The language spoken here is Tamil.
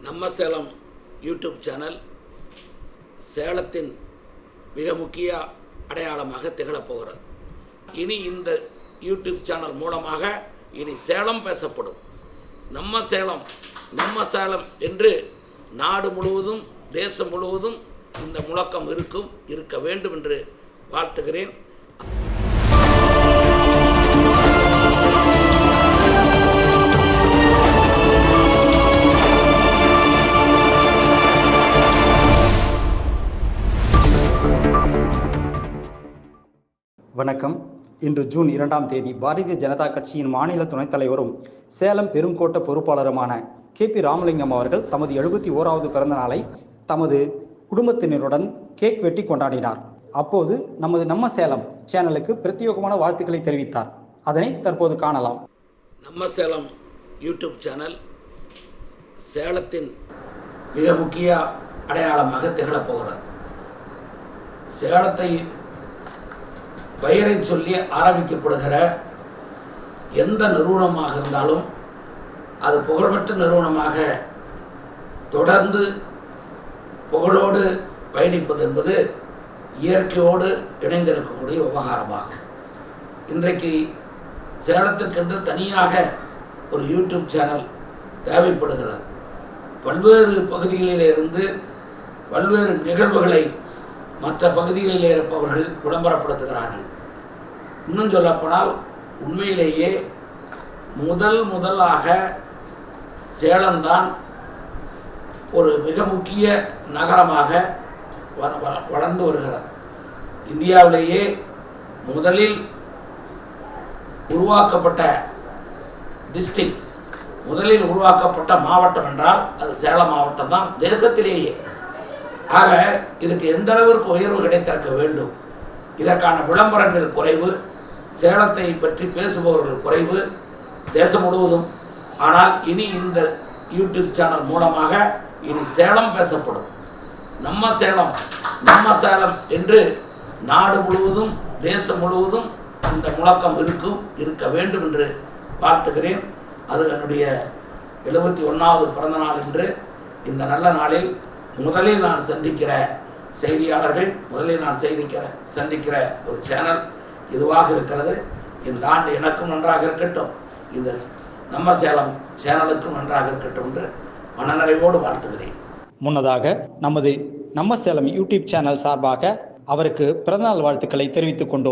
நம்ம சேலம் யூடியூப் சேனல் சேலத்தின் மிக முக்கிய அடையாளமாக திகழப்போகிறது. இனி இந்த யூடியூப் சேனல் மூலமாக இனி சேலம் பேசப்படும். நம்ம சேலம் என்று நாடு முழுவதும் தேசம் முழுவதும் இந்த முழக்கம் இருக்க வேண்டும் என்று வாழ்த்துகிறேன். வணக்கம். இன்று ஜூன் 2ஆம் தேதி பாரதிய ஜனதா கட்சியின் மாநில துணைத் தலைவரும் சேலம் பெருங்கோட்ட பொறுப்பாளருமான KP ராமலிங்கம் அவர்கள் தமது 71வது பிறந்த நாளை தமது குடும்பத்தினருடன் கேக் வெட்டி கொண்டாடினார். அப்போது நம்ம சேலம் சேனலுக்கு பிரத்யேகமான வாழ்த்துக்களை தெரிவித்தார். அதனை தற்போது காணலாம். நம்ம சேலம் யூடியூப் சேனல் சேலத்தின் மிக முக்கிய அடையாளமாக திகழப்போகிறது. சேலத்தை பெயரை சொல்லி ஆரம்பிக்கப்படுகிற எந்த நிறுவனமாக இருந்தாலும் அது புகழ்பெற்ற நிறுவனமாக தொடர்ந்து புகழோடு பயணிப்பது என்பது இயற்கையோடு இணைந்திருக்கக்கூடிய விவகாரமாகும். இன்றைக்கு சேலத்திற்கென்று தனியாக ஒரு யூடியூப் சேனல் தேவைப்படுகிறது. பல்வேறு பகுதிகளிலிருந்து பல்வேறு நிகழ்வுகளை மற்ற பகுதிகளில் இருப்பவர்கள் விளம்பரப்படுத்துகிறார்கள். இன்னும் சொல்லப்போனால் உண்மையிலேயே முதலாக சேலம்தான் ஒரு மிக முக்கிய நகரமாக வளர்ந்து வருகிறது. இந்தியாவிலேயே முதலில் உருவாக்கப்பட்ட டிஸ்ட்ரிக்ட், முதலில் உருவாக்கப்பட்ட மாவட்டம் என்றால் அது சேலம் மாவட்டம் தான் தேசத்திலேயே. ஆக இதுக்கு எந்த அளவிற்கு உயர்வு கிடைத்திருக்க வேண்டும். இதற்கான விளம்பரங்கள் குறைவு, சேலத்தை பற்றி பேசுபவர்கள் குறைவு தேசம் முழுவதும். ஆனால் இனி இந்த யூடியூப் சேனல் மூலமாக இனி சேலம் பேசப்படும். நம்ம சேலம் என்று நாடு முழுவதும் தேசம் முழுவதும் இந்த முழக்கம் இருக்க வேண்டும் என்று வாழ்த்துகிறேன். அது என்னுடைய 71வது பிறந்த நாள் என்று இந்த நல்ல நாளில் முதலில் நான் சந்திக்கிற செய்தியாளர்கள், முதலில் நான் சந்திக்கிற ஒரு சேனல் இதுவாக இருக்கிறது. இந்த ஆண்டு எனக்கும் நன்றாக இருக்கட்டும், இந்த நம்ம சேலம் சேனலுக்கும் நன்றாக இருக்கட்டும் என்று மனநிறைவோடு வாழ்த்துகிறேன். முன்னதாக நம்ம சேலம் யூடியூப் சேனல் சார்பாக அவருக்கு பிறந்தநாள் வாழ்த்துக்களை தெரிவித்துக் கொண்டோம்.